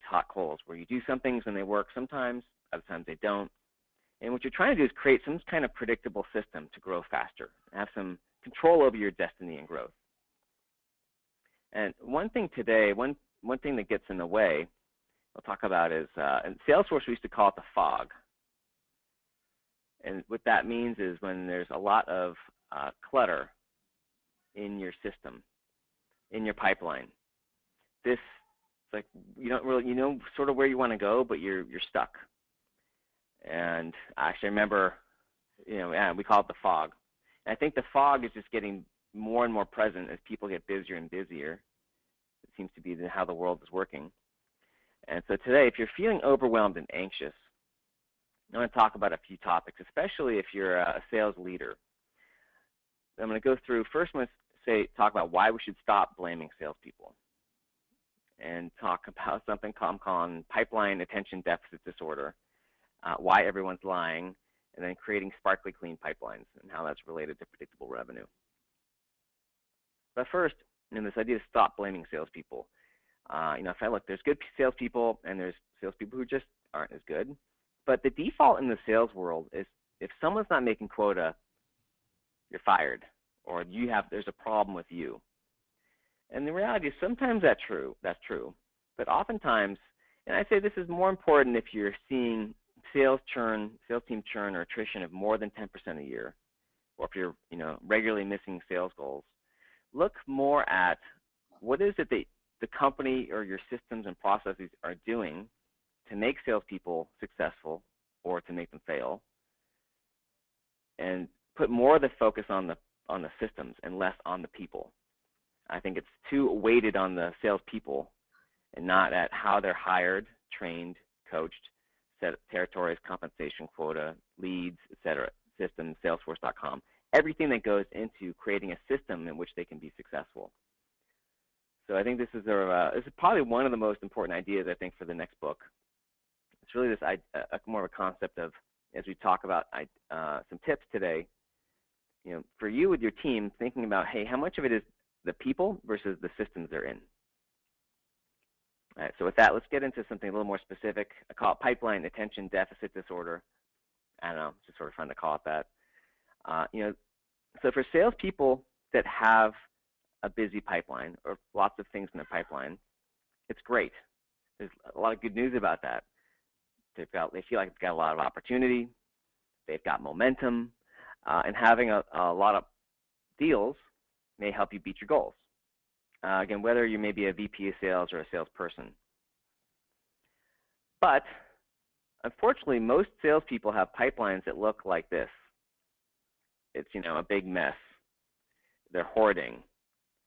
hot coals, where you do some things and they work sometimes, other times they don't. And what you're trying to do is create some kind of predictable system to grow faster, have some control over your destiny and growth. And one thing today, one thing that gets in the way, we'll talk about is, in Salesforce we used to call it the fog. And what that means is when there's a lot of clutter in your system, in your pipeline. It's like you don't really, you know sort of where you want to go, but you're stuck. And actually I remember, we call it the fog. And I think the fog is just getting more and more present as people get busier and busier. It seems to be how the world is working. And so today, if you're feeling overwhelmed and anxious, I want to talk about a few topics, especially if you're a sales leader. I'm going to go through, first I'm going to talk about why we should stop blaming salespeople, and talk about something I'm calling pipeline attention deficit disorder, why everyone's lying, and then creating sparkly clean pipelines and how that's related to predictable revenue. But first, this idea to stop blaming salespeople. If I look, there's good salespeople and there's salespeople who just aren't as good. But the default in the sales world is if someone's not making quota, you're fired, or there's a problem with you. And the reality is sometimes that's true, but oftentimes, and I say this is more important if you're seeing sales team churn or attrition of more than 10% a year, or if you're regularly missing sales goals. Look more at what is it that the company or your systems and processes are doing to make salespeople successful or to make them fail, and put more of the focus on the systems and less on the people. I think it's too weighted on the salespeople and not at how they're hired, trained, coached, set territories, compensation quota, leads, etc. Systems, Salesforce.com, everything that goes into creating a system in which they can be successful. So I think this is probably one of the most important ideas, I think, for the next book. It's really this more of a concept of, as we talk about some tips today, for you with your team, thinking about, hey, how much of it is the people versus the systems they're in. All right, so with that, let's get into something a little more specific. I call it pipeline attention deficit disorder. I don't know, it's just sort of fun to call it that. So for salespeople that have a busy pipeline or lots of things in their pipeline, it's great. There's a lot of good news about that. They feel like they've got a lot of opportunity. They've got momentum, and having a lot of deals may help you beat your goals. Again, whether you may be a VP of sales or a salesperson. But unfortunately, most salespeople have pipelines that look like this. It's a big mess. They're hoarding.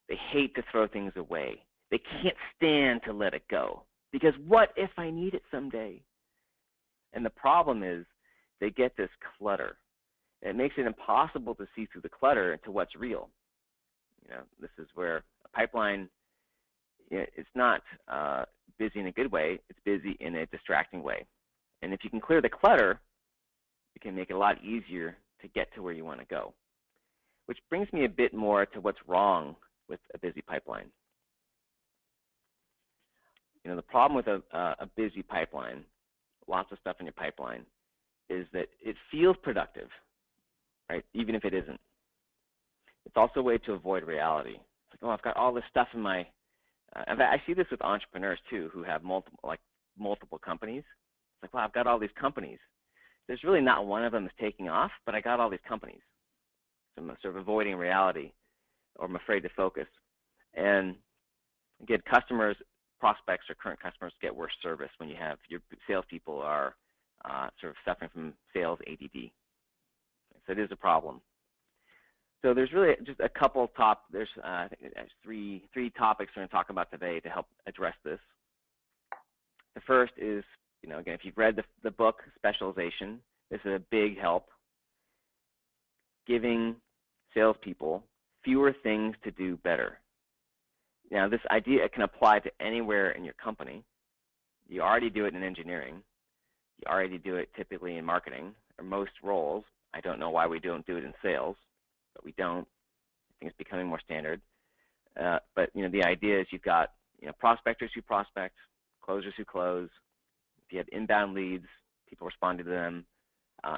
They hate to throw things away. They can't stand to let it go because what if I need it someday? And the problem is they get this clutter. It makes it impossible to see through the clutter into what's real. This is where a pipeline, it's not busy in a good way. It's busy in a distracting way. And if you can clear the clutter, it can make it a lot easier to get to where you want to go. Which brings me a bit more to what's wrong with a busy pipeline. The problem with a busy pipeline, lots of stuff in your pipeline, is that it feels productive, right? Even if it isn't. It's also a way to avoid reality. It's like, oh, I've got all this stuff in my. I see this with entrepreneurs too, who have multiple companies. It's like, wow, I've got all these companies. There's really not one of them is taking off, but I got all these companies. So I'm sort of avoiding reality, or I'm afraid to focus. And again, customers, prospects, or current customers get worse service when you have your salespeople are sort of suffering from sales ADD. So it is a problem. So there's really just a couple I think there's three topics we're going to talk about today to help address this. The first is, again, if you've read the book Specialization, this is a big help. Giving salespeople fewer things to do better. Now, this idea can apply to anywhere in your company. You already do it in engineering. You already do it typically in marketing, or most roles. I don't know why we don't do it in sales, but we don't. I think it's becoming more standard. But the idea is you've got prospectors who prospect, closers who close. If you have inbound leads, people responding to them,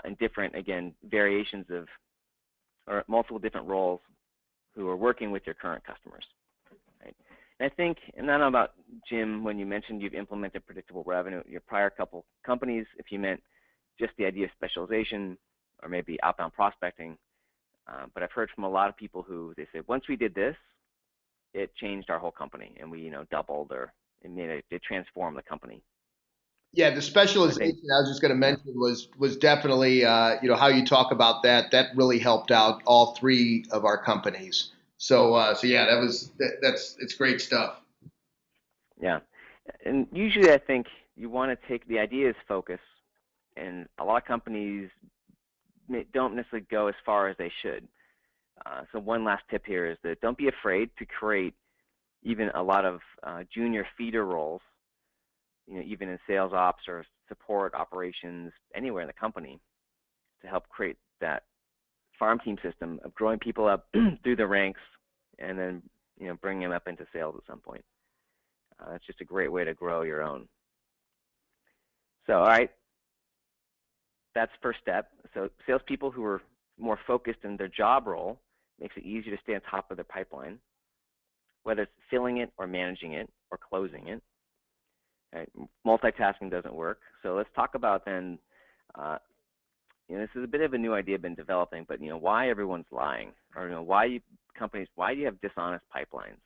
and different, again, variations of, or multiple different roles who are working with your current customers. Right? And I think, and I don't know about Jim, when you mentioned you've implemented predictable revenue at your prior couple companies, if you meant just the idea of specialization or maybe outbound prospecting, but I've heard from a lot of people who they say, once we did this, it changed our whole company, and we doubled, or it transformed the company. Yeah, the specialization I was just going to mention was definitely how you talk about that. That really helped out all three of our companies. So yeah, that's it's great stuff. Yeah, and usually I think you want to take the idea as focus, and a lot of companies don't necessarily go as far as they should. So one last tip here is that don't be afraid to create even a lot of junior feeder roles, even in sales ops or support operations, anywhere in the company, to help create that farm team system of growing people up through the ranks and then bringing them up into sales at some point. That's just a great way to grow your own. So, all right, that's first step. So salespeople who are more focused in their job role makes it easier to stay on top of their pipeline, whether it's filling it or managing it or closing it. Right? Multitasking doesn't work. So let's talk about then, this is a bit of a new idea I've been developing, but why everyone's lying, or why do you have dishonest pipelines?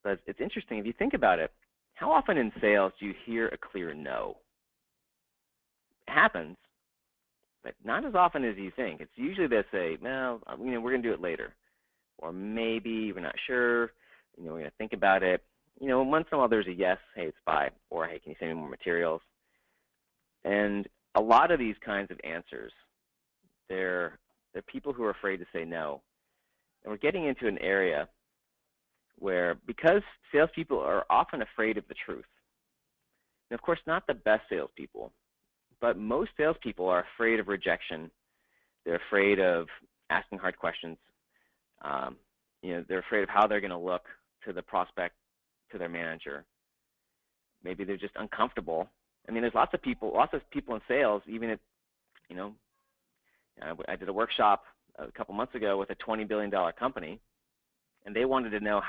But it's interesting, if you think about it, how often in sales do you hear a clear no? It happens, but not as often as you think. It's usually they say, well, we're going to do it later, or maybe we're not sure, we're going to think about it. Once in a while there's a yes, hey, it's bye, or hey, can you send me more materials? And a lot of these kinds of answers, they're people who are afraid to say no. And we're getting into an area where, because salespeople are often afraid of the truth, and of course not the best salespeople, but most salespeople are afraid of rejection. They're afraid of asking hard questions. They're afraid of how they're going to look to the prospect, to their manager. Maybe they're just uncomfortable. There's lots of people in sales, even if, I did a workshop a couple months ago with a $20 billion company, and they wanted to know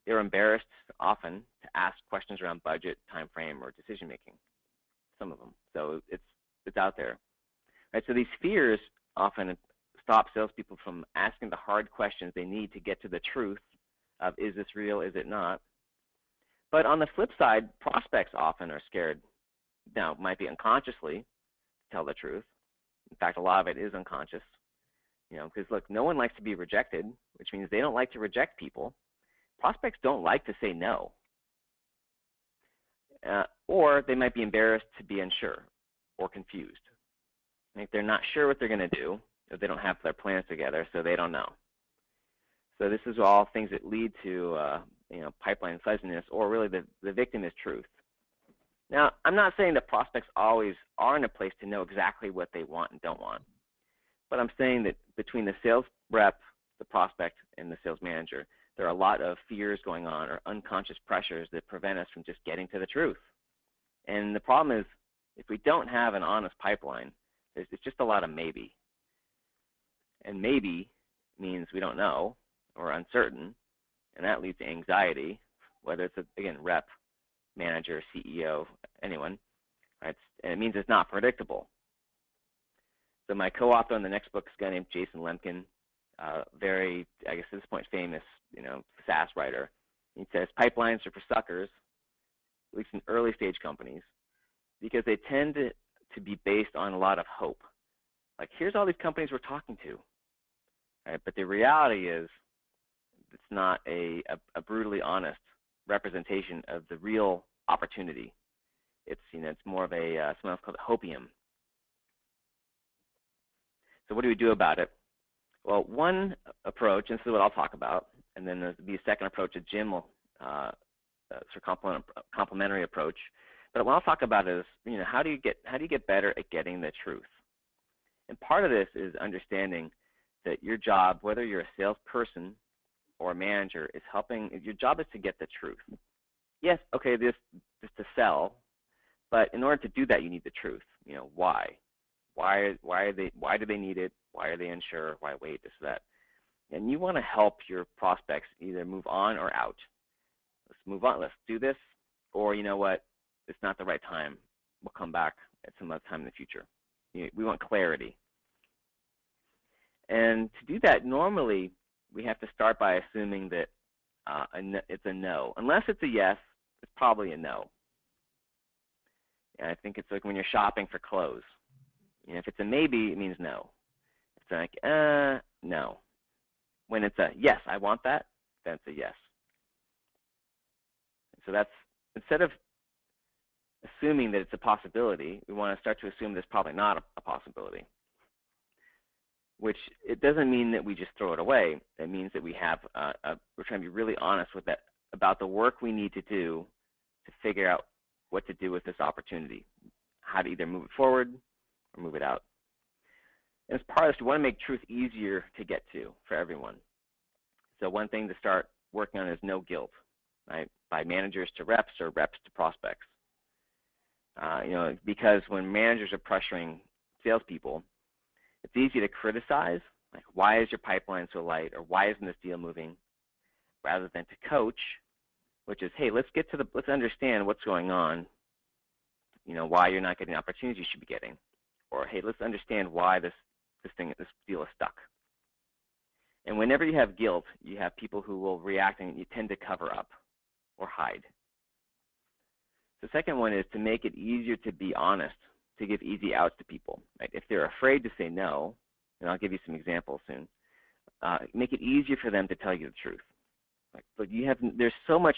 they were embarrassed often to ask questions around budget, time frame, or decision making, some of them. So it's out there. Right? So these fears often stop salespeople from asking the hard questions they need to get to the truth of, is this real, is it not? But on the flip side, prospects often are scared. Now, it might be unconsciously to tell the truth. In fact, a lot of it is unconscious. Because look, no one likes to be rejected, which means they don't like to reject people. Prospects don't like to say no. Or they might be embarrassed to be unsure or confused. Like they're not sure what they're going to do, or they don't have their plans together, so they don't know. So this is all things that lead to pipeline fuzziness, or really the victim is truth. Now, I'm not saying that prospects always are in a place to know exactly what they want and don't want, but I'm saying that between the sales rep, the prospect, and the sales manager, there are a lot of fears going on, or unconscious pressures that prevent us from just getting to the truth. And the problem is, if we don't have an honest pipeline, it's just a lot of maybe. And maybe means we don't know, or uncertain, and that leads to anxiety, whether it's, again, rep, manager, CEO, anyone. Right? And it means it's not predictable. So my co-author on the next book is a guy named Jason Lemkin, very, I guess at this point, famous, SaaS writer. He says pipelines are for suckers, at least in early stage companies, because they tend to be based on a lot of hope. Like, here's all these companies we're talking to, right? But the reality is, it's not a brutally honest representation of the real opportunity. It's it's more of a something else called hopium. So what do we do about it? Well, one approach, and this is what I'll talk about, and then there'll be a second approach that Jim will sort of complementary approach. But what I'll talk about is how do you get better at getting the truth? And part of this is understanding that your job, whether you're a salesperson or a manager, is your job is to get the truth. yes, okay, this just to sell, but in order to do that, you need the truth. Why? Why do they need it? Why are they unsure? Why wait? This, that. And you want to help your prospects either move on or out. Let's move on. Let's do this. Or you know what? It's not the right time. We'll come back at some other time in the future. We want clarity. And to do that, normally we have to start by assuming that it's a no. Unless it's a yes, it's probably a no. And I think it's like when you're shopping for clothes. If it's a maybe, it means no. It's like, no. When it's a yes, I want that, then it's a yes. So that's, instead of assuming that it's a possibility, we want to start to assume there's probably not a possibility. Which it doesn't mean that we just throw it away. It means that we have, we're trying to be really honest with that about the work we need to do to figure out what to do with this opportunity, how to either move it forward or move it out. And as part of this, we want to make truth easier to get to for everyone. So one thing to start working on is no guilt, right? By managers to reps or reps to prospects. Because when managers are pressuring salespeople, it's easy to criticize, like why is your pipeline so light, or why isn't this deal moving, rather than to coach, which is, hey, let's understand what's going on, why you're not getting the opportunities you should be getting, or hey, let's understand why this deal is stuck. And whenever you have guilt, you have people who will react and you tend to cover up or hide. The second one is to make it easier to be honest, to give easy outs to people. Right? If they're afraid to say no, and I'll give you some examples soon, make it easier for them to tell you the truth. Right? But there's so much,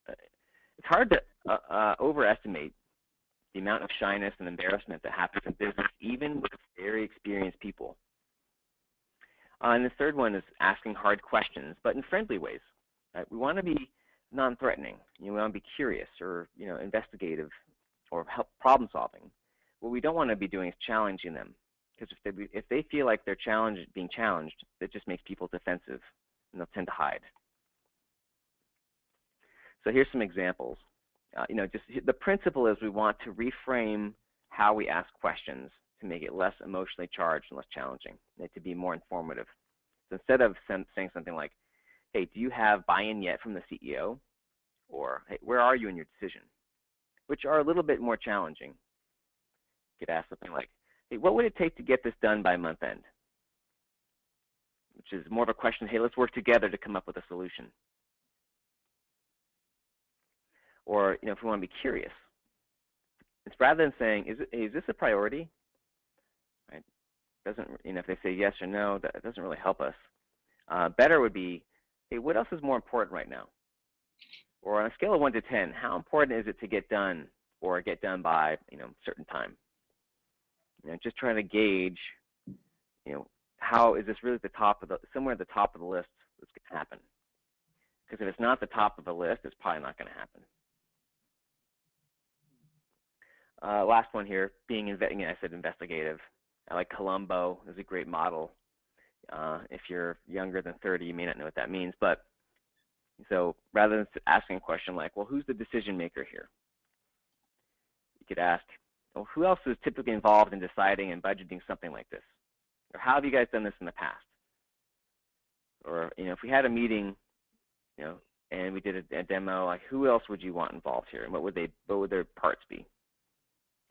it's hard to overestimate the amount of shyness and embarrassment that happens in business, even with very experienced people. And the third one is asking hard questions, but in friendly ways. Right? We want to be non-threatening. We want to be curious or investigative or help problem solving. What we don't want to be doing is challenging them, because if they feel like they're being challenged, it just makes people defensive and they'll tend to hide. So here's some examples. Just the principle is we want to reframe how we ask questions to make it less emotionally charged and less challenging, and to be more informative. So instead of saying something like, hey, do you have buy-in yet from the CEO? Or, hey, where are you in your decision? Which are a little bit more challenging. You could ask something like, hey, what would it take to get this done by month end? Which is more of a question, hey, let's work together to come up with a solution. Or, if we want to be curious, it's rather than saying, is this a priority? Right? If they say yes or no, that doesn't really help us. Better would be, hey, what else is more important right now? Or on a scale of 1 to 10, how important is it to get done or get done by a certain time? Just trying to gauge, how is this really somewhere at the top of the list that's going to happen? Because if it's not the top of the list, it's probably not going to happen. Last one here, I said investigative. I like Columbo. It's a great model. If you're younger than 30, you may not know what that means. But so rather than asking a question like, well, who's the decision maker here? You could ask, well, who else is typically involved in deciding and budgeting something like this? Or how have you guys done this in the past? Or if we had a meeting, and we did a demo, like who else would you want involved here, and what would their parts be?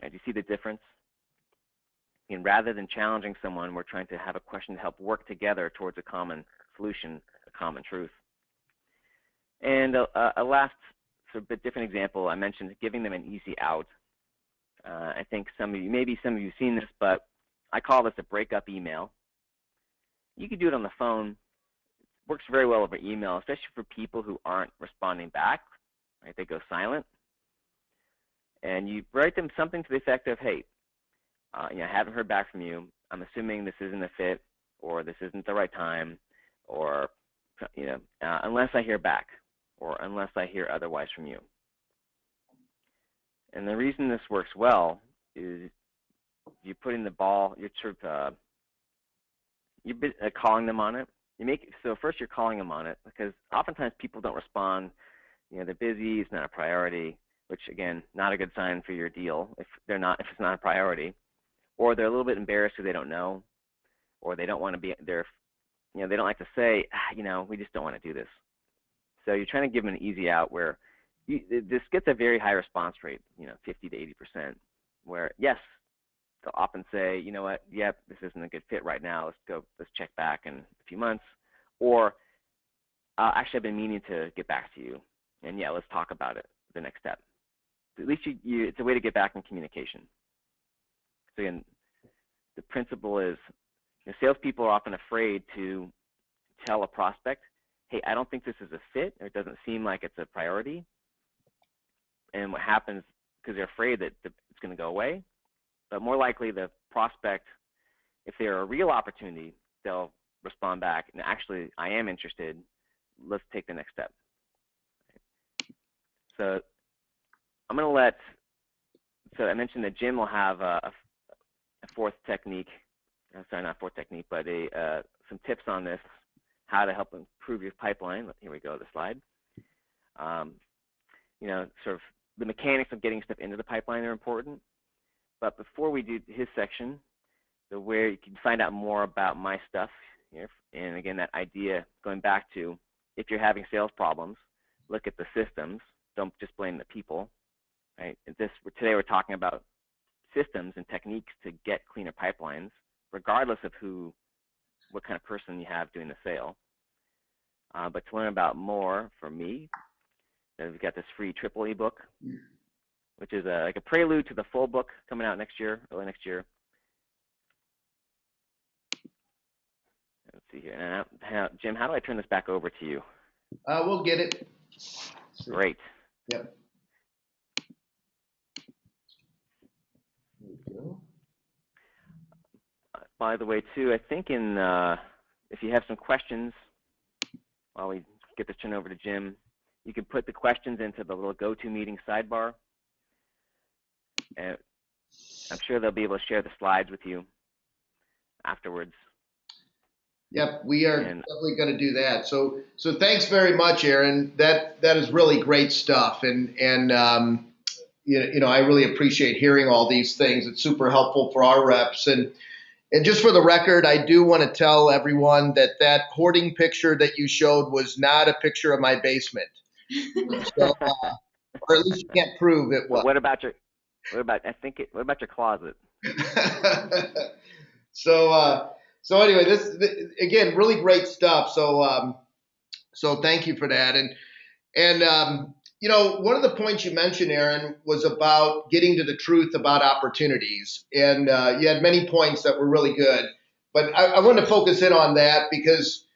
Right, do you see the difference? And rather than challenging someone, we're trying to have a question to help work together towards a common solution, a common truth. And a last sort of bit different example, I mentioned giving them an easy out. I think maybe some of you have seen this, but I call this a breakup email. You could do it on the phone. It works very well over email, especially for people who aren't responding back. Right? They go silent. And you write them something to the effect of, hey, I haven't heard back from you. I'm assuming this isn't a fit, or this isn't the right time, or unless I hear back, or unless I hear otherwise from you. And the reason this works well is you're putting the ball, you're calling them on it. So first you're calling them on it, because oftentimes people don't respond they're busy, it's not a priority, which again, not a good sign for your deal if it's not a priority, or they're a little bit embarrassed because they don't know, or they don't want to be they don't like to say, we just don't want to do this. So you're trying to give them an easy out where this gets a very high response rate, 50 to 80%, where yes, they'll often say, you know what, yep, this isn't a good fit right now. Let's check back in a few months. Or actually, I've been meaning to get back to you, and yeah, let's talk about it, the next step. At least it's a way to get back in communication. So again, the principle is, salespeople are often afraid to tell a prospect, hey, I don't think this is a fit, or it doesn't seem like it's a priority. And what happens, because they're afraid that it's going to go away, but more likely the prospect, if they're a real opportunity, they'll respond back, and actually, I am interested. Let's take the next step. So I'm going to so I mentioned that Jim will have a fourth technique, sorry, not fourth technique, but some tips on this, how to help improve your pipeline. Here we go, the slide. Sort of the mechanics of getting stuff into the pipeline are important. But before we do his section, where you can find out more about my stuff here, and again, that idea, going back to, if you're having sales problems, look at the systems. Don't just blame the people, right? Today we're talking about systems and techniques to get cleaner pipelines, regardless of what kind of person you have doing the sale. But to learn about more from me, we've got this free triple ebook, which is like a prelude to the full book coming out early next year. Let's see here. Jim, how do I turn this back over to you? We'll get it. Great. Yep. There we go. By the way, too, I think if you have some questions while we get this turned over to Jim, you can put the questions into the little GoToMeeting sidebar. And I'm sure they'll be able to share the slides with you afterwards. Yep, we are definitely going to do that. So thanks very much, Aaron. That is really great stuff, and I really appreciate hearing all these things. It's super helpful for our reps. And just for the record, I do want to tell everyone that hoarding picture that you showed was not a picture of my basement. So, or at least you can't prove it was. What about your closet? So anyway, this again, really great stuff. So thank you for that. And one of the points you mentioned, Aaron, was about getting to the truth about opportunities. And you had many points that were really good, but I want to focus in on that because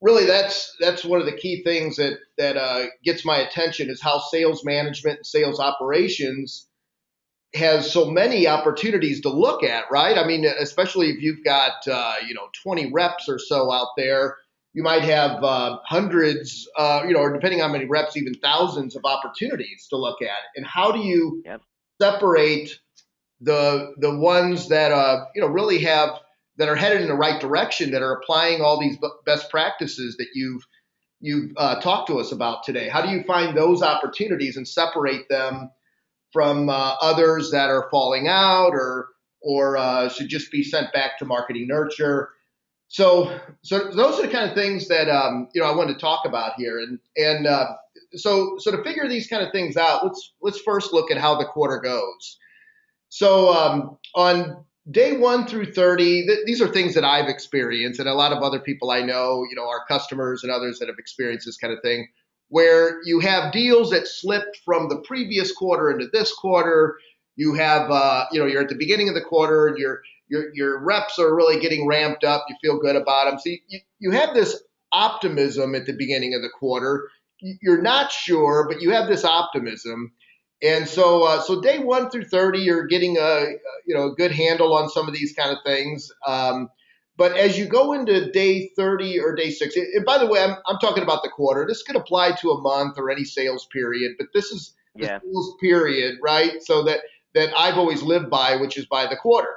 really that's one of the key things that gets my attention is how sales management and sales operations has so many opportunities to look at, right? I mean, especially if you've got 20 reps or so out there, you might have hundreds, or depending on how many reps, even thousands of opportunities to look at. And how do you separate the ones that really that are headed in the right direction, that are applying all these best practices that you've talked to us about today? How do you find those opportunities and separate them from others that are falling out or should just be sent back to marketing nurture? So those are the kind of things that I wanted to talk about here, and so to figure these kind of things out, let's first look at how the quarter goes. So on day 1 through 30, these are things that I've experienced, and a lot of other people I know, our customers and others that have experienced this kind of thing, where you have deals that slipped from the previous quarter into this quarter. You have, you're at the beginning of the quarter and your reps are really getting ramped up. You feel good about them. So you have this optimism at the beginning of the quarter. You're not sure, but you have this optimism. And so day 1 through 30, you're getting a good handle on some of these kind of things. But as you go into day 30 or day 60, and by the way, I'm talking about the quarter. This could apply to a month or any sales period, but this is the sales period, right? So that I've always lived by, which is by the quarter.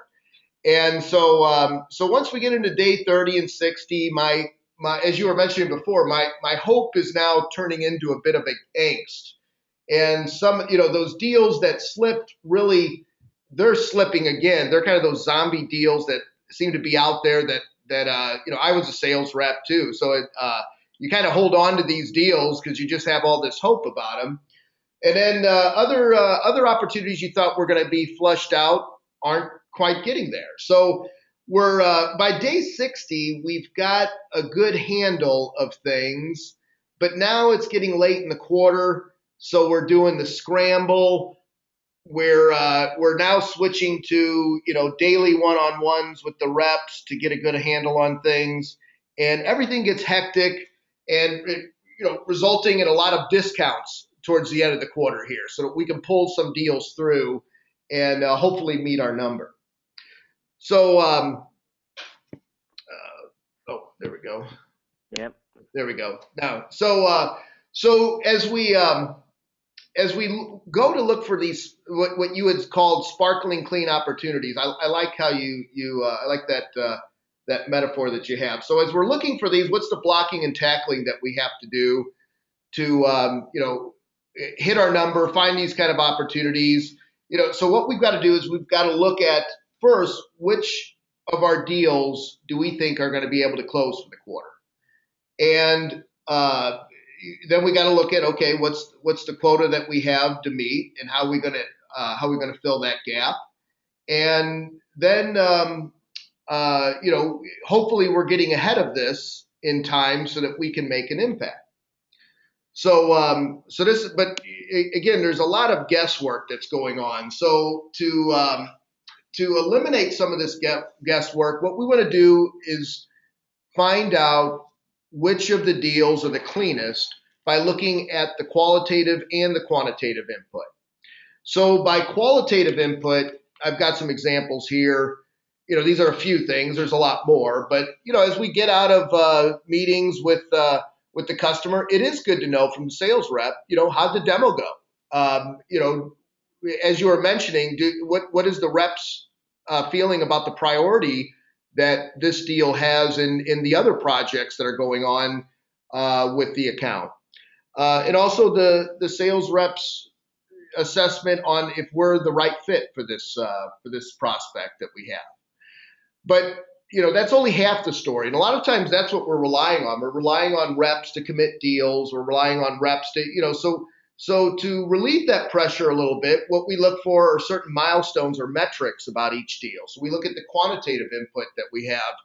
And so once we get into day 30 and 60, my as you were mentioning before, my hope is now turning into a bit of an angst. And some, those deals that slipped really, they're slipping again. They're kind of those zombie deals that seem to be out there that I was a sales rep too. So you kind of hold on to these deals because you just have all this hope about them. And then other opportunities you thought were going to be flushed out aren't quite getting there. So we're by day 60, we've got a good handle of things, but now it's getting late in the quarter, so we're doing the scramble. We're now switching to daily one-on-ones with the reps to get a good handle on things, and everything gets hectic, and resulting in a lot of discounts towards the end of the quarter here, so that we can pull some deals through and hopefully meet our number. So, oh, there we go. Yep. There we go. Now, so as we go to look for these, what you had called sparkling clean opportunities, I like how I like that metaphor that you have. So as we're looking for these, what's the blocking and tackling that we have to do to hit our number, find these kind of opportunities? So what we've got to do is we've got to look at first which of our deals do we think are going to be able to close for the quarter, and then we got to look at, okay, what's the quota that we have to meet, and how we going to fill that gap, and then hopefully we're getting ahead of this in time so that we can make an impact. So but again, there's a lot of guesswork that's going on. So to eliminate some of this guesswork, what we want to do is find out which of the deals are the cleanest by looking at the qualitative and the quantitative input. So by qualitative input, I've got some examples here. These are a few things. There's a lot more, but as we get out of meetings with the customer, it is good to know from the sales rep, how'd the demo go? As you were mentioning, what is the reps feeling about the priority that this deal has in the other projects that are going on with the account, and also the sales reps assessment on if we're the right fit for this prospect that we have. But that's only half the story, and a lot of times that's what we're relying on. We're relying on reps to commit deals. We're relying on reps to So to relieve that pressure a little bit, what we look for are certain milestones or metrics about each deal. So we look at the quantitative input that we have.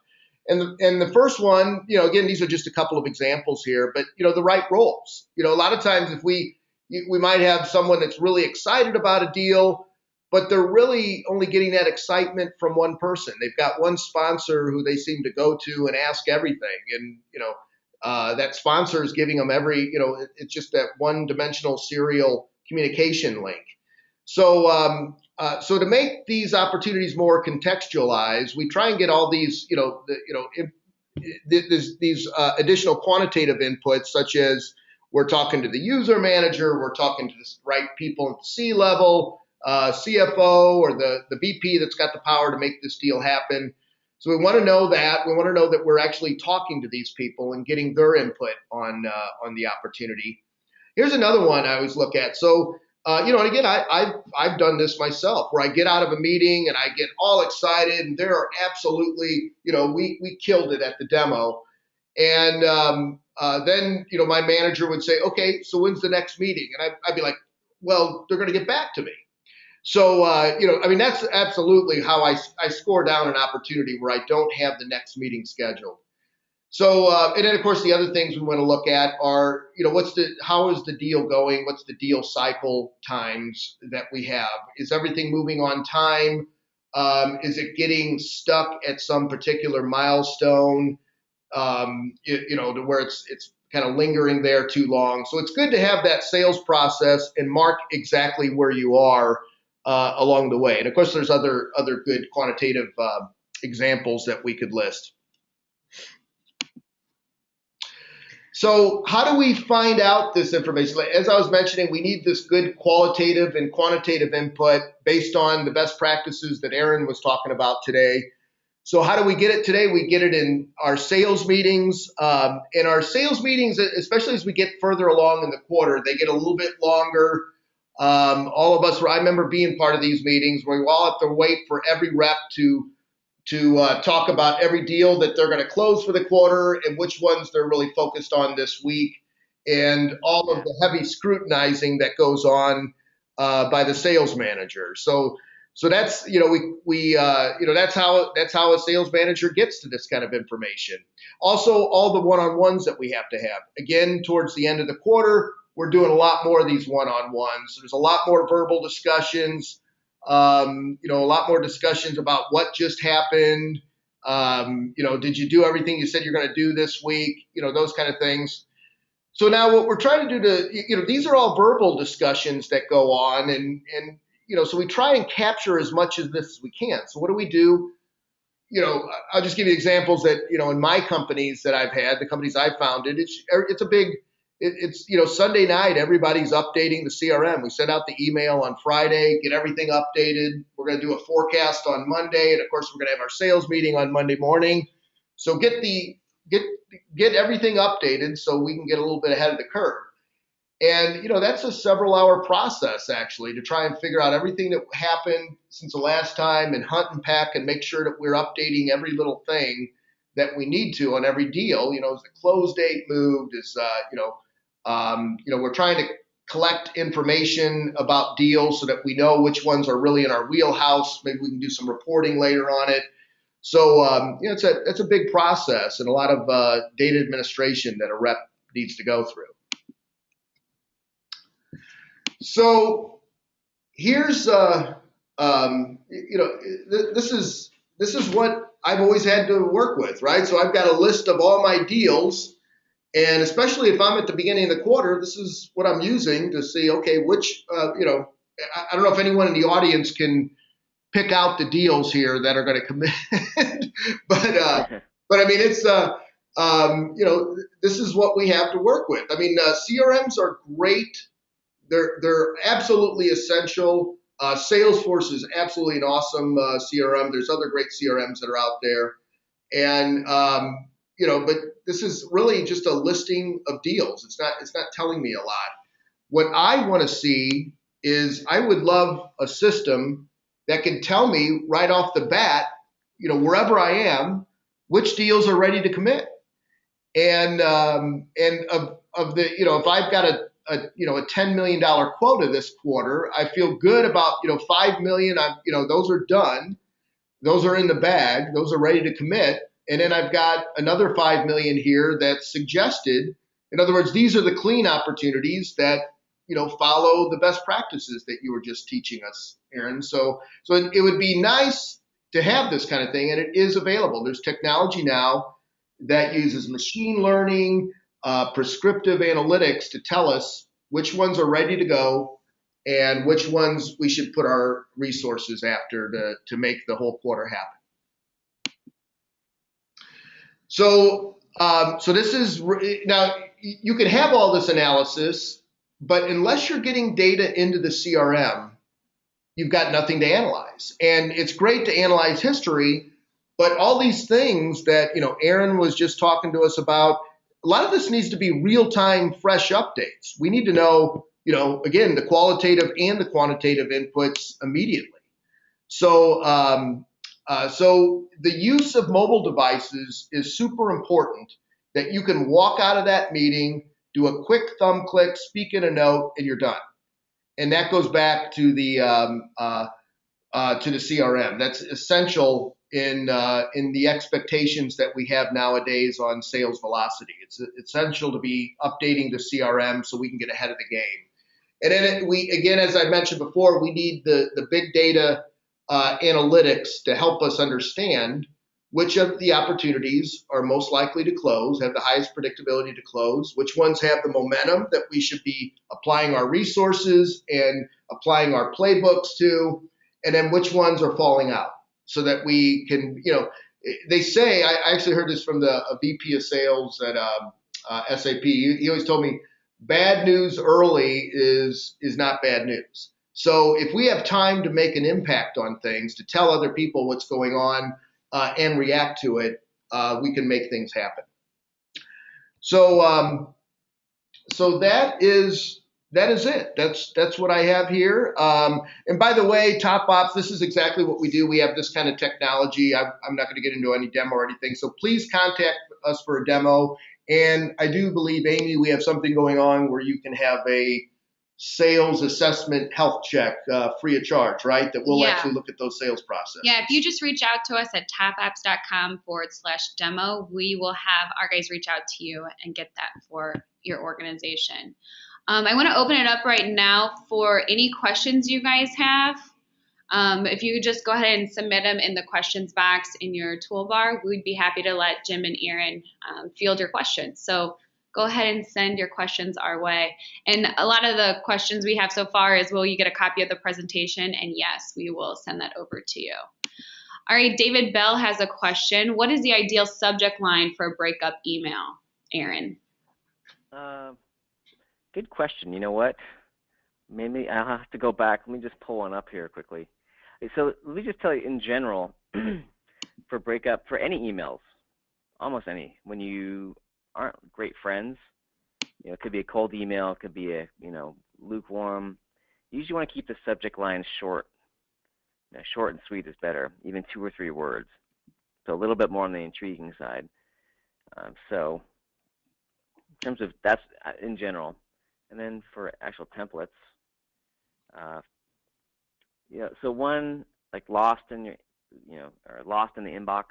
And the first one, again, these are just a couple of examples here, but, the right roles. A lot of times if we might have someone that's really excited about a deal, but they're really only getting that excitement from one person. They've got one sponsor who they seem to go to and ask everything. And, that sponsor is giving them it's just that one-dimensional serial communication link. So to make these opportunities more contextualized, we try and get all these, these additional quantitative inputs, such as we're talking to the user manager, we're talking to the right people at the C-level, CFO, or the VP that's got the power to make this deal happen. So we want to know that. We want to know that we're actually talking to these people and getting their input on the opportunity. Here's another one I always look at. So, and again, I've done this myself, where I get out of a meeting and I get all excited, and there are absolutely, we killed it at the demo. And then, my manager would say, okay, so when's the next meeting? And I'd be like, well, they're going to get back to me. So, that's absolutely how I score down an opportunity where I don't have the next meeting scheduled. So, and then of course the other things we want to look at are, how is the deal going? What's the deal cycle times that we have? Is everything moving on time? Is it getting stuck at some particular milestone? To where it's kind of lingering there too long. So it's good to have that sales process and mark exactly where you are along the way. And of course, there's other good quantitative examples that we could list. So how do we find out this information? As I was mentioning, we need this good qualitative and quantitative input based on the best practices that Aaron was talking about today. So how do we get it today? We get it in our sales meetings. In our sales meetings, especially as we get further along in the quarter, they get a little bit longer. All of us, I remember being part of these meetings where we all have to wait for every rep to talk about every deal that they're going to close for the quarter and which ones they're really focused on this week, and all of the heavy scrutinizing that goes on by the sales manager. So that's that's how a sales manager gets to this kind of information. Also, all the one-on-ones that we have to have. Again, towards the end of the quarter, we're doing a lot more of these one-on-ones. There's a lot more verbal discussions. A lot more discussions about what just happened. Did you do everything you said you're going to do this week? Those kind of things. So now what we're trying to do these are all verbal discussions that go on, and so we try and capture as much of this as we can. So what do we do? I'll just give you examples that, in my companies that I've had, the companies I founded, it's a big, it's Sunday night, everybody's updating the CRM. We send out the email on Friday, get everything updated. We're going to do a forecast on Monday. And of course, we're going to have our sales meeting on Monday morning. So get everything updated so we can get a little bit ahead of the curve. And, that's a several-hour process, actually, to try and figure out everything that happened since the last time and hunt and pack and make sure that we're updating every little thing that we need to on every deal. Is the close date moved? We're trying to collect information about deals so that we know which ones are really in our wheelhouse. Maybe we can do some reporting later on it. So, it's a big process and a lot of data administration that a rep needs to go through. So here's this is what I've always had to work with, right? So I've got a list of all my deals, and especially if I'm at the beginning of the quarter, this is what I'm using to see, okay, which I don't know if anyone in the audience can pick out the deals here that are going to commit, but I mean it's this is what we have to work with. I mean CRMs are great. They're absolutely essential. Salesforce is absolutely an awesome CRM. There's other great CRMs that are out there, and but this is really just a listing of deals. It's not telling me a lot. What I want to see is I would love a system that can tell me right off the bat, wherever I am, which deals are ready to commit, and of the if I've got a $10 million quota this quarter, I feel good about, 5 million. Those are done. Those are in the bag. Those are ready to commit. And then I've got another 5 million here that's suggested. In other words, these are the clean opportunities that, follow the best practices that you were just teaching us, Aaron. So it would be nice to have this kind of thing, and it is available. There's technology now that uses machine learning, prescriptive analytics to tell us which ones are ready to go and which ones we should put our resources after to make the whole quarter happen. So this is now you can have all this analysis, but unless you're getting data into the CRM, you've got nothing to analyze. And it's great to analyze history, but all these things that Aaron was just talking to us about, a lot of this needs to be real-time, fresh updates. We need to know, again, the qualitative and the quantitative inputs immediately. So the use of mobile devices is super important, that you can walk out of that meeting, do a quick thumb click, speak in a note, and you're done. And that goes back to the CRM. That's essential in the expectations that we have nowadays on sales velocity. It's essential to be updating the CRM so we can get ahead of the game. And then again, as I mentioned before, we need the big data analytics to help us understand which of the opportunities are most likely to close, have the highest predictability to close, which ones have the momentum that we should be applying our resources and applying our playbooks to, and then which ones are falling out, so that we can, they say, I actually heard this from a VP of sales at SAP. He always told me, bad news early is not bad news. So if we have time to make an impact on things, to tell other people what's going on, and react to it, we can make things happen. So so that is it. That's what I have here. And by the way, TopOPPS, this is exactly what we do. We have this kind of technology. I'm not going to get into any demo or anything. So please contact us for a demo. And I do believe, Amy, we have something going on where you can have a sales assessment health check free of charge, right? That we'll actually look at those sales processes. Yeah, if you just reach out to us at topapps.com/demo, we will have our guys reach out to you and get that for your organization. I want to open it up right now for any questions you guys have. If you just go ahead and submit them in the questions box in your toolbar, we'd be happy to let Jim and Aaron field your questions. So go ahead and send your questions our way. And a lot of the questions we have so far is, will you get a copy of the presentation? And yes, we will send that over to you. All right, David Bell has a question. What is the ideal subject line for a breakup email, Aaron? Good question. You know what? Maybe I'll have to go back. Let me just pull one up here quickly. So let me just tell you in general, for breakup, for any emails, almost any, when you aren't great friends, it could be a cold email, it could be a, lukewarm. You usually want to keep the subject line short. Short and sweet is better, even 2 or 3 words. So a little bit more on the intriguing side. So in terms of, that's in general. And then for actual templates, so one, like lost in your, or lost in the inbox,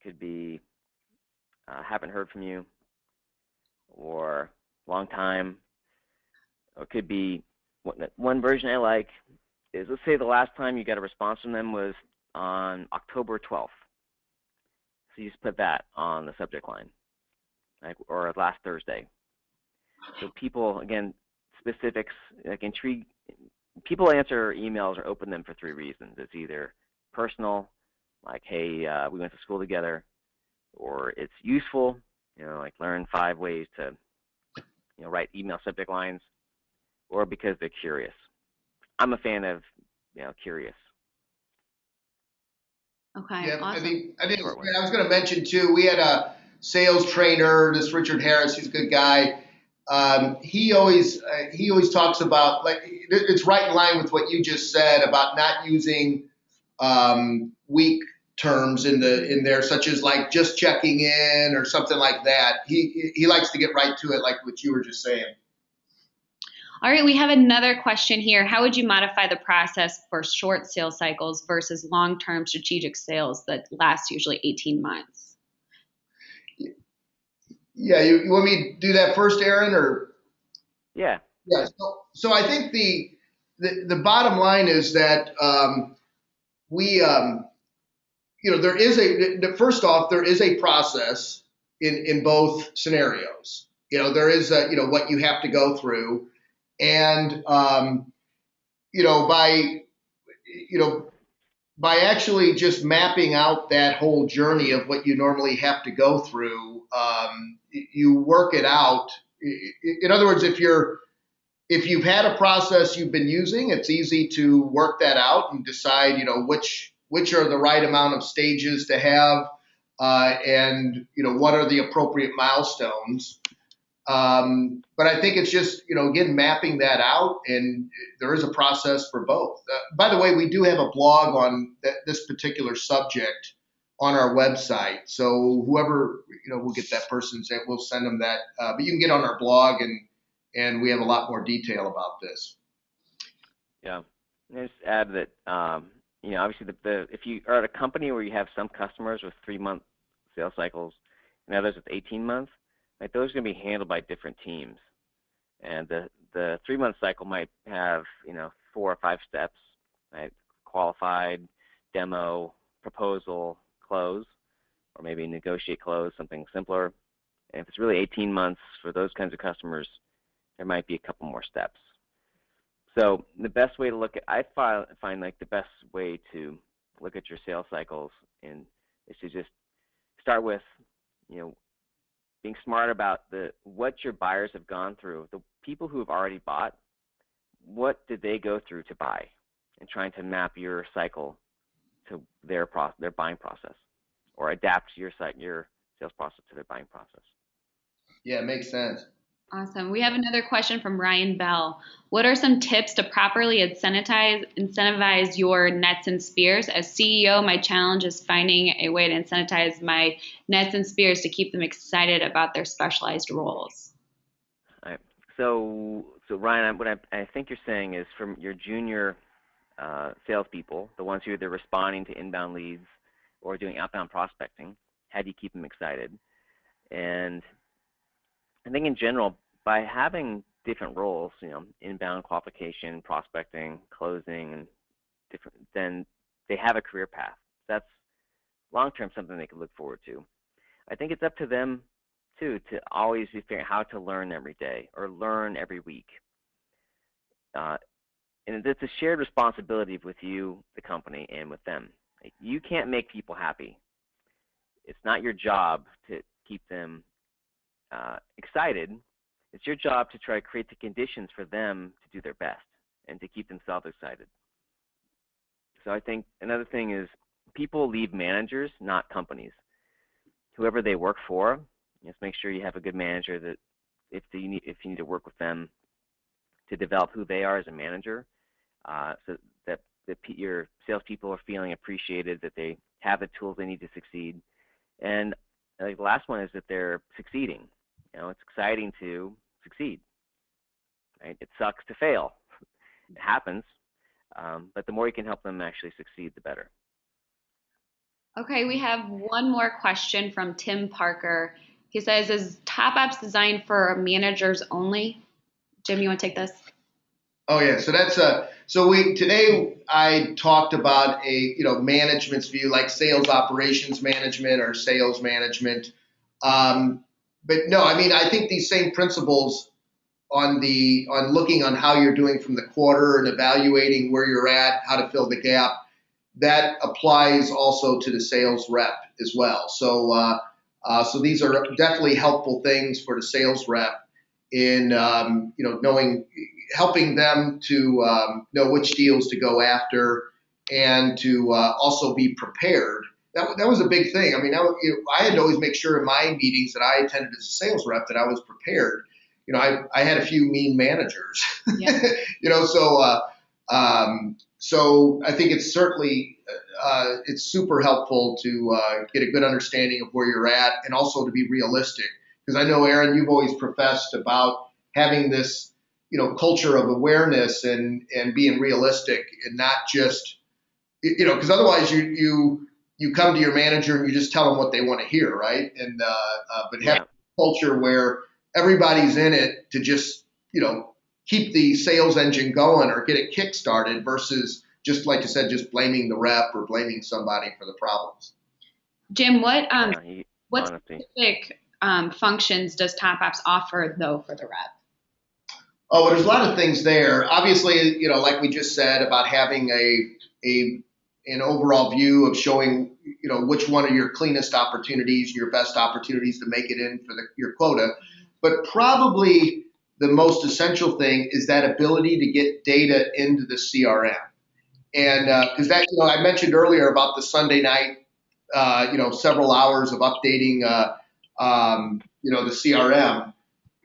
could be haven't heard from you, or long time, or it could be, one version I like is, let's say the last time you got a response from them was on October 12th. So you just put that on the subject line, or last Thursday. So people, again, specifics, like intrigue. People answer emails or open them for 3 reasons. It's either personal, like, hey, we went to school together, or it's useful, like learn 5 ways to, write email subject lines, or because they're curious. I'm a fan of, curious. Okay, yeah, awesome. I was going to mention too, we had a sales trainer, this Richard Harris, he's a good guy. He always talks about, like, it's right in line with what you just said about not using weak terms in there, such as like just checking in or something like that. He likes to get right to it, like what you were just saying. All right, we have another question here. How would you modify the process for short sales cycles versus long-term strategic sales that last usually 18 months? Yeah, you want me to do that first, Aaron, or? Yeah. Yeah. So I think the bottom line is that there is first off, there is a process in both scenarios. There is what you have to go through, and by actually just mapping out that whole journey of what you normally have to go through, you work it out. In other words, if you've had a process you've been using, it's easy to work that out and decide, which are the right amount of stages to have, and what are the appropriate milestones. But I think it's just, again, mapping that out, and there is a process for both. By the way, we do have a blog on this particular subject on our website. So whoever, we'll get that person's, we'll send them that. But you can get on our blog, and we have a lot more detail about this. Yeah. And I just add that, obviously if you are at a company where you have some customers with 3-month sales cycles and others with 18 months, like, those are going to be handled by different teams. And the 3-month cycle might have, 4 or 5 steps, right? Qualified, demo, proposal, close, or maybe negotiate, close, something simpler. And if it's really 18 months for those kinds of customers, there might be a couple more steps. So the best way to look at, I find like the best way to look at your sales cycles is to just start with, being smart about what your buyers have gone through. The people who have already bought, what did they go through to buy? And trying to map your cycle to their buying process, or adapt your sales process to their buying process. Yeah, it makes sense. Awesome. We have another question from Ryan Bell. What are some tips to properly incentivize your nets and spears? As CEO, my challenge is finding a way to incentivize my nets and spears to keep them excited about their specialized roles. All right. So Ryan, what I think you're saying is, from your junior salespeople, the ones who are either responding to inbound leads or doing outbound prospecting, how do you keep them excited? And I think in general, by having different roles, inbound qualification, prospecting, closing, and different, then they have a career path. That's long-term something they can look forward to. I think it's up to them too to always be figuring out how to learn every day or learn every week. And it's a shared responsibility with you, the company, and with them. You can't make people happy. It's not your job to keep them excited. It's your job to try to create the conditions for them to do their best and to keep themselves excited. So I think another thing is, people leave managers, not companies. Whoever they work for, just make sure you have a good manager that if you need to work with them to develop who they are as a manager, so that your salespeople are feeling appreciated, that they have the tools they need to succeed. And the last one is that they're succeeding. It's exciting to succeed, right? It sucks to fail. It happens, but the more you can help them actually succeed, the better. Okay, we have one more question from Tim Parker. He says, is TopOPPS designed for managers only? Jim, you want to take this? Oh yeah, so that's today I talked about a management's view, like sales operations management or sales management. But no, I mean, I think these same principles on looking on how you're doing from the quarter and evaluating where you're at, how to fill the gap, that applies also to the sales rep as well. So so these are definitely helpful things for the sales rep in helping them to know which deals to go after, and to also be prepared. That was a big thing. I mean, I had to always make sure in my meetings that I attended as a sales rep that I was prepared. I had a few mean managers. Yeah. So I think it's certainly it's super helpful to get a good understanding of where you're at, and also to be realistic. Because I know, Aaron, you've always professed about having this culture of awareness and being realistic, and not just because otherwise you come to your manager and you just tell them what they want to hear, right? And but have a culture where everybody's in it to just keep the sales engine going or get it kick started, versus just like you said, just blaming the rep or blaming somebody for the problems. Jim, what specific functions does TopOPPS offer though for the rep? Oh, well, there's a lot of things there. Obviously, like we just said about having an overall view of showing, which one are your cleanest opportunities, your best opportunities to make it in for your quota. But probably the most essential thing is that ability to get data into the CRM. And because that, I mentioned earlier about the Sunday night, several hours of updating, the CRM.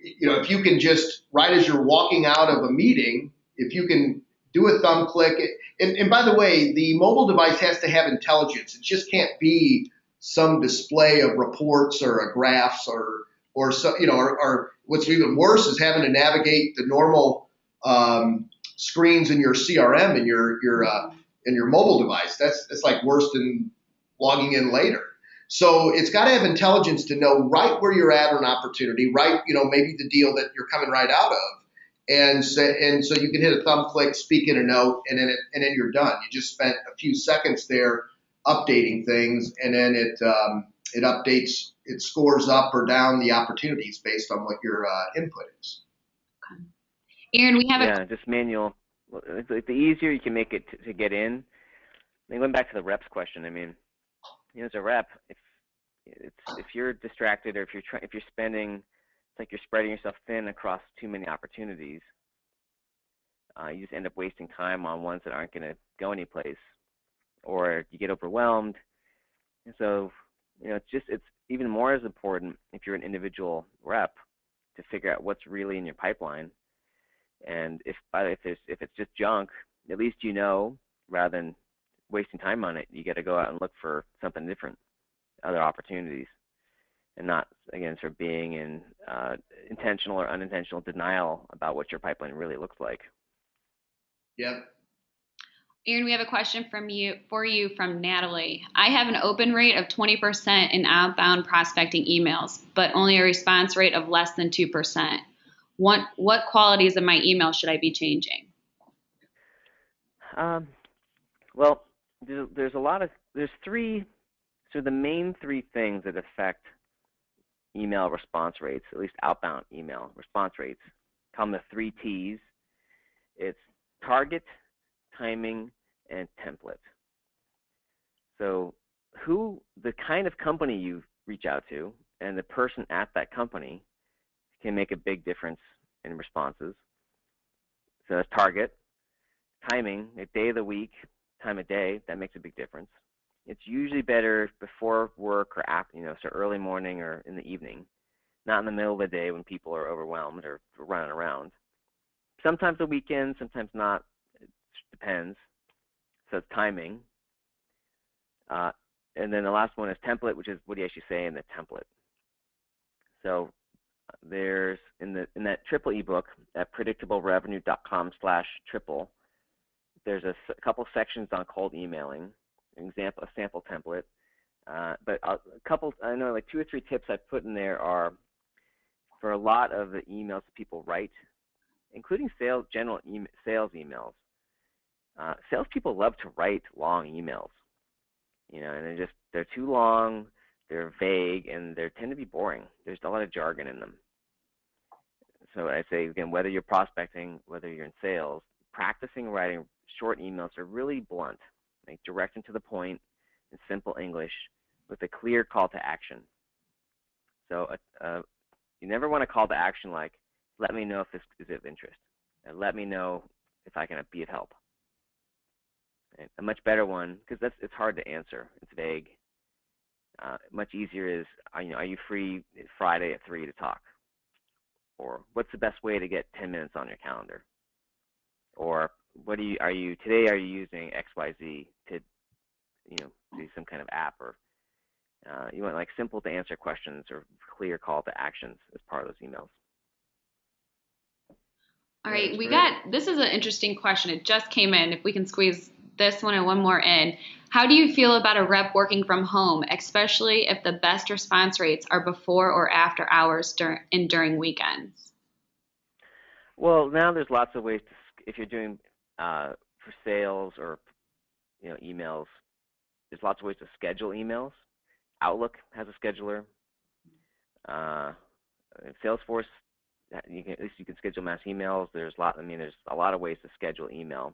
If you can just, right as you're walking out of a meeting, if you can do a thumb click, and by the way, the mobile device has to have intelligence. It just can't be some display of reports or a graphs or so, or what's even worse is having to navigate the normal screens in your CRM in your mobile device. That's like worse than logging in later. So it's got to have intelligence to know right where you're at on opportunity, right? Maybe the deal that you're coming right out of, and so you can hit a thumb click, speak in a note, and then you're done. You just spent a few seconds there updating things, and then it updates, it scores up or down the opportunities based on what your input is. Okay. Aaron, we have just manual. The easier you can make it to get in. Going back to the reps question, I mean, as a rep, if you're distracted, or if you're spending, it's like you're spreading yourself thin across too many opportunities. You just end up wasting time on ones that aren't going to go anyplace. or you get overwhelmed. And so, it's even more as important if you're an individual rep to figure out what's really in your pipeline. And if it's just junk, at least rather than wasting time on it, you got to go out and look for something different, other opportunities, and not, again, sort of being in intentional or unintentional denial about what your pipeline really looks like. Yep. Aaron, we have a question for you from Natalie. I have an open rate of 20% in outbound prospecting emails, but only a response rate of less than 2%. What qualities of my email should I be changing? Well, there's three, so the main three things that affect email response rates, at least outbound email response rates, come the 3 T's. It's target, timing, and template. So the kind of company you reach out to and the person at that company can make a big difference in responses. So that's target. Timing, the day of the week, time of day, that makes a big difference. It's usually better before work or after, so early morning or in the evening, not in the middle of the day when people are overwhelmed or running around. Sometimes the weekend, sometimes not. It depends. So it's timing. And then the last one is template, which is what do you actually say in the template. So there's in that triple ebook at predictablerevenue.com/triple, there's a couple sections on cold emailing, a sample template. But I know like 2 or 3 tips I've put in there are for a lot of the emails that people write, including sales emails. Salespeople love to write long emails, and they're too long, they're vague, and they tend to be boring. There's a lot of jargon in them. So I say, again, whether you're prospecting, whether you're in sales, practicing writing short emails are really blunt, like direct and to the point in simple English with a clear call to action. So you never want a call to action like, let me know if this is of interest, and let me know if I can be of help. And a much better one, because it's hard to answer, it's vague. Much easier is, are you free Friday at 3 to talk? Or what's the best way to get 10 minutes on your calendar? Or today are you using XYZ to do some kind of app, or you want like simple to answer questions or clear call to actions as part of those emails. All right, this is an interesting question. It just came in. If we can squeeze this one and one more in. How do you feel about a rep working from home, especially if the best response rates are before or after hours during weekends? Well, now there's lots of ways if you're doing for sales or emails, there's lots of ways to schedule emails. Outlook has a scheduler. Salesforce, at least you can schedule mass emails. There's a lot of ways to schedule email.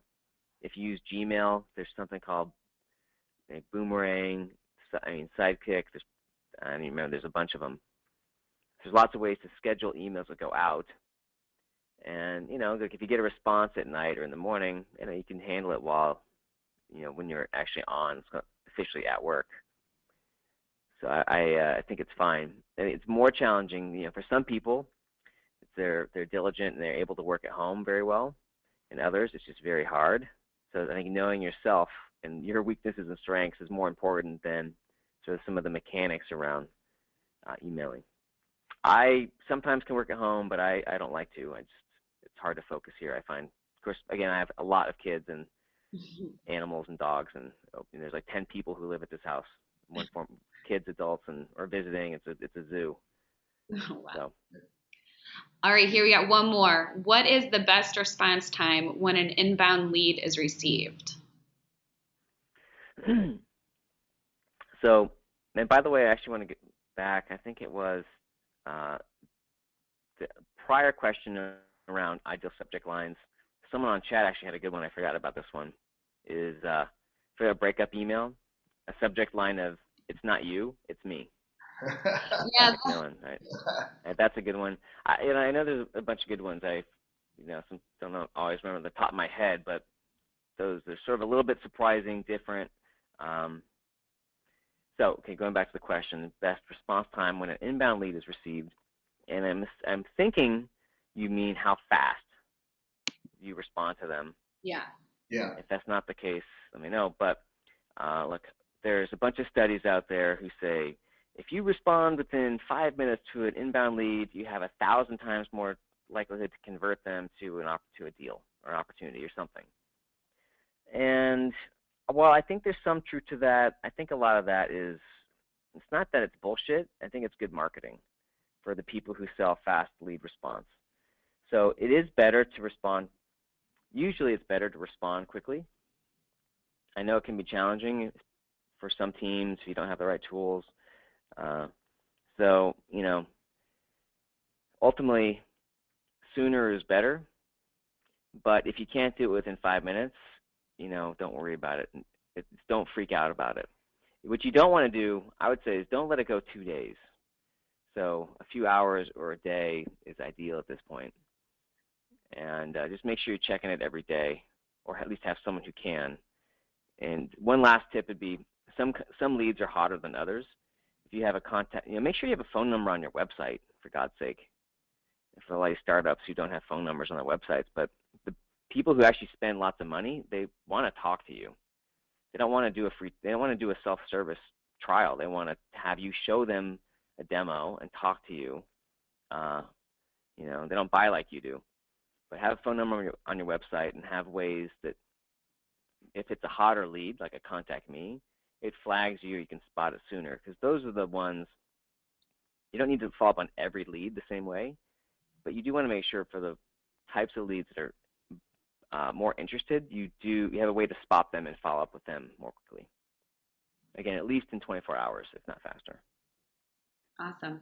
If you use Gmail, there's something called Boomerang, Sidekick. There's a bunch of them. There's lots of ways to schedule emails that go out. And like if you get a response at night or in the morning, you can handle it while when you're actually officially at work. So I think it's fine. It's more challenging, for some people. They're diligent and they're able to work at home very well, and others it's just very hard. So I think knowing yourself and your weaknesses and strengths is more important than sort of some of the mechanics around emailing. I sometimes can work at home, but I don't like to. It's hard to focus here, I find. Of course, again, I have a lot of kids and animals and dogs, and there's like 10 people who live at this house. One form, kids, adults, or visiting. It's a zoo. Oh, wow. So. All right, here we got one more. What is the best response time when an inbound lead is received? So, and by the way, I actually want to get back. I think it was the prior question around ideal subject lines. Someone on chat actually had a good one. I forgot about this one. Is for a breakup email, a subject line of "It's not you, it's me." Yeah. Right? That's a good one. I know there's a bunch of good ones. I don't always remember the top of my head, but they're sort of a little bit surprising, different. So, okay, going back to the question, best response time when an inbound lead is received, and I'm thinking you mean how fast you respond to them. Yeah. Yeah. If that's not the case, let me know. But look, there's a bunch of studies out there who say if you respond within 5 minutes to an inbound lead, you have 1,000 times more likelihood to convert them to a deal or an opportunity or something. And while I think there's some truth to that, I think a lot of that is, it's not that it's bullshit. I think it's good marketing for the people who sell fast lead response. So it is better to respond. Usually it's better to respond quickly. I know it can be challenging for some teams if you don't have the right tools. So, ultimately, sooner is better. But if you can't do it within 5 minutes, don't worry about it. Don't freak out about it. What you don't want to do, I would say, is don't let it go 2 days. So a few hours or a day is ideal at this point. And just make sure you're checking it every day, or at least have someone who can. And one last tip would be some leads are hotter than others. If you have a contact, make sure you have a phone number on your website, for God's sake. For a lot of startups who don't have phone numbers on their websites, but the people who actually spend lots of money, they want to talk to you. They don't want to do they don't want to do a self-service trial. They want to have you show them a demo and talk to you. They don't buy like you do. But have a phone number on your website, and have ways that if it's a hotter lead, like a contact me, it flags you can spot it sooner, because those are the ones, you don't need to follow up on every lead the same way, but you do want to make sure for the types of leads that are more interested, you have a way to spot them and follow up with them more quickly. Again, at least in 24 hours, if not faster. Awesome.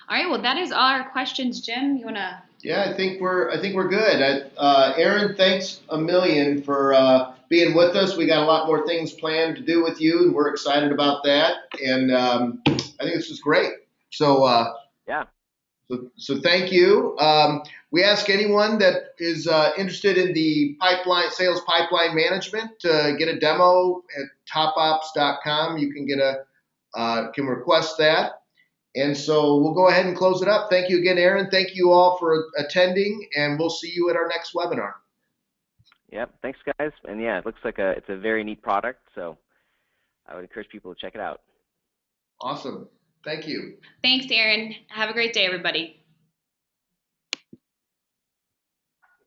All right, well, that is all our questions. Jim, you want to? Yeah, I think we're good. Aaron, thanks a million for being with us. We got a lot more things planned to do with you, and we're excited about that. And I think this was great. So yeah. So thank you. We ask anyone that is interested in the sales pipeline management to get a demo at TopOPPS.com. You can can request that. And so we'll go ahead and close it up. Thank you again, Aaron. Thank you all for attending, and we'll see you at our next webinar. Yep. Thanks, guys. And yeah, it looks like it's a very neat product, so I would encourage people to check it out. Awesome. Thank you. Thanks, Aaron. Have a great day, everybody.